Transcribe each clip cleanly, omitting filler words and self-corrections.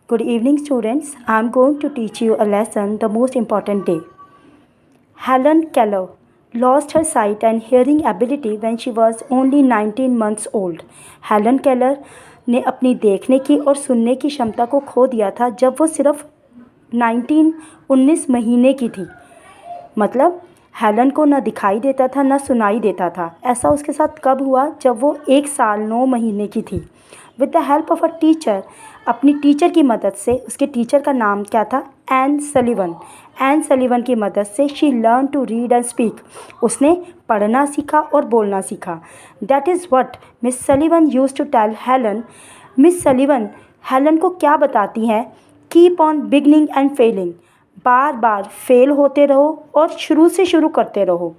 Good evening, students. I am going to teach you a lesson, the most important day. Helen Keller lost her sight and hearing ability when she was only 19 months old. Helen Keller ने अपनी देखने की और सुनने की क्षमता को खो दिया था जब वो सिर्फ 19 महीने की थी। मतलब हेलन को न दिखाई देता था न सुनाई देता था। ऐसा उसके साथ कब हुआ? जब वो 1 साल 9 महीने की थी। With the help of a teacher, अपनी टीचर की मदद से, उसके टीचर का नाम क्या था? एन सलीवन। एन सलीवन की मदद से she learn to read and speak. उसने पढ़ना सीखा और बोलना सीखा। That is what Miss Sullivan use to tell Helen. Miss Sullivan Helen को क्या बताती हैं? Keep on beginning and failing. बार बार फेल होते रहो और शुरू से शुरू करते रहो।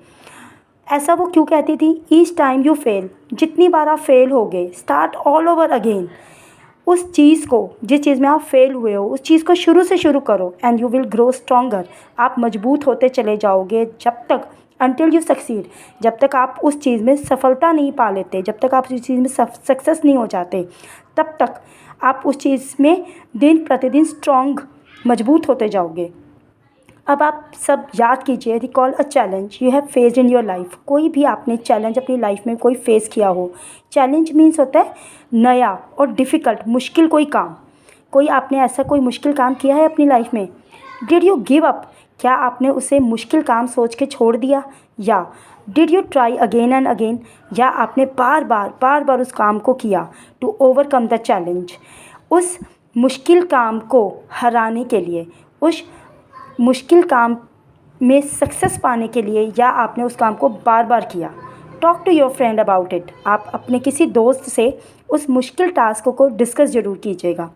ऐसा वो क्यों कहती थी? ईच टाइम यू फेल, जितनी बार आप फेल हो गए, स्टार्ट ऑल ओवर अगेन। उस चीज़ को, जिस चीज़ में आप फेल हुए हो, उस चीज़ को शुरू से शुरू करो and you will grow stronger. आप मजबूत होते चले जाओगे जब तक, अनटिल यू सक्सीड, जब तक आप उस चीज़ में सफलता नहीं पा लेते, जब तक आप उस चीज़ में सक्सेस नहीं हो जाते, तब तक आप उस चीज़ में दिन प्रतिदिन स्ट्रॉन्ग, मजबूत होते जाओगे। अब आप सब याद कीजिए, recall a challenge you have faced in your life. कोई भी आपने चैलेंज अपनी लाइफ में कोई फेस किया हो। चैलेंज मीन्स होता है नया और डिफ़िकल्ट, मुश्किल कोई काम। कोई आपने ऐसा कोई मुश्किल काम किया है अपनी लाइफ में? Did you give up? क्या आपने उसे मुश्किल काम सोच के छोड़ दिया? या did you try again and again? या आपने बार बार उस काम को किया टू ओवरकम द चैलेंज। उस मुश्किल काम को हराने के लिए, उस मुश्किल काम में सक्सेस पाने के लिए, या आपने उस काम को बार बार किया। Talk to your friend about it. आप अपने किसी दोस्त से उस मुश्किल टास्क को डिस्कस ज़रूर कीजिएगा।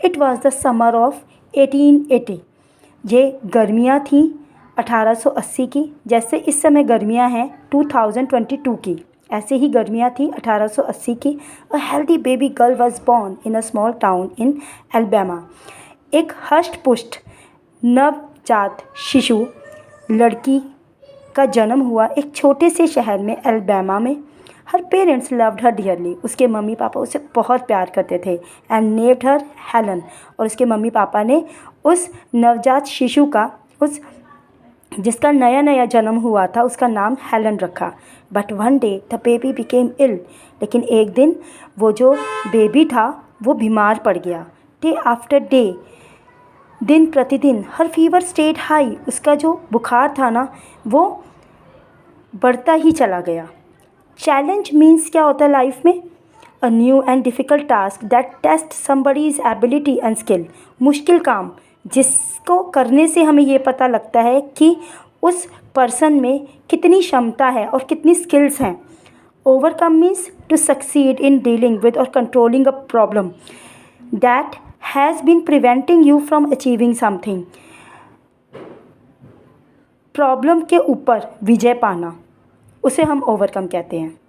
It was the summer of 1880। ये गर्मियाँ थीं 1880 की। जैसे इस समय गर्मियाँ हैं 2022 की, ऐसे ही गर्मियाँ थी 1880 की। A healthy baby girl was born in a small town in Alabama. एक हष्ट पुष्ट नवजात शिशु लड़की का जन्म हुआ एक छोटे से शहर में, एल्बामा में। हर पेरेंट्स लव्ड हर डियरली। उसके मम्मी पापा उसे बहुत प्यार करते थे। And named her Helen. और उसके मम्मी पापा ने उस नवजात शिशु का, उस जिसका नया नया जन्म हुआ था, उसका नाम हेलन रखा। But one day the baby became ill. लेकिन एक दिन वो जो बेबी था वो बीमार पड़ गया। डे आफ्टर डे, दिन प्रतिदिन, हर फीवर स्टेट हाई। उसका जो बुखार था ना, वो बढ़ता ही चला गया। चैलेंज मीन्स क्या होता है लाइफ में? A new and difficult task that test somebody's ability and skill. मुश्किल काम जिसको करने से हमें ये पता लगता है कि उस पर्सन में कितनी क्षमता है और कितनी स्किल्स हैं। Overcome means to succeed in dealing with और controlling a problem that has been preventing you from achieving something. Problem के ऊपर विजय पाना, उसे हम ओवरकम कहते हैं।